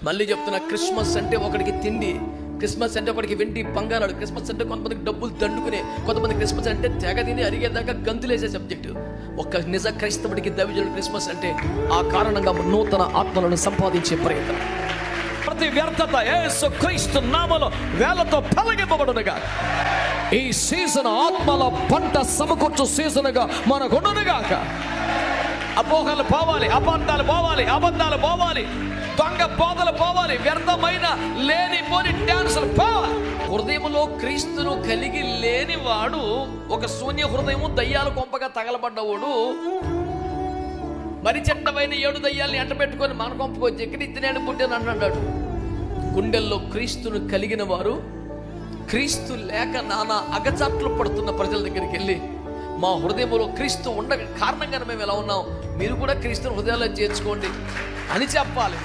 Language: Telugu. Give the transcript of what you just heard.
మళ్ళీ చెప్తున్నా, క్రిస్మస్ అంటే ఒకడికి తిండి, క్రిస్మస్ అంటే ఒకడికి వెండి బంగారాలు, క్రిస్మస్ అంటే కొంతమందికి డబ్బులు దండుకునే, కొంతమంది క్రిస్మస్ అంటే తెగ తిని అరిగేదాకా గంతులేసే సబ్జెక్టు. ఒక నిజ క్రైస్తవుడికి దైవజనుడు క్రిస్మస్ అంటే ఆ కారణంగా నూతన ఆత్మలను సంపాదించే ప్రయత్నం. ప్రతి వ్యర్థత యేసు క్రీస్తు నామములో వేలతో తొలగింపబడునుగా. ఈ సీజన్ ఆత్మల పంట సమకూర్చు సీజన్గా మనకుండునుగాక. అపోహలు పోవాలి, అబద్ధాలు పోవాలి, దొంగ బోధలు పోవాలి, వ్యర్థమైన లేనిపోని డ్యాన్సులు పోవాలి. హృదయంలో క్రీస్తును కలిగి లేనివాడు ఒక శూన్య హృదయము, దయ్యాల కొంపగా తగలబడ్డవాడు. మరి చెడ్డమైన 7 దయ్యాల్ని ఎంటబెట్టుకొని మన కొంపకు వచ్చి ఎక్కడ ఇద్దనేడు పుట్టాను అన్నాడు. గుండెల్లో క్రీస్తును కలిగిన వారు, క్రీస్తు లేక నానా అగచాట్లు పడుతున్న ప్రజల దగ్గరికి వెళ్ళి, మా హృదయంలో క్రీస్తు ఉండక కారణంగానే మేము ఎలా ఉన్నాం, మీరు కూడా క్రీస్తుని హృదయాల్లో చేర్చుకోండి అని చెప్పాలి.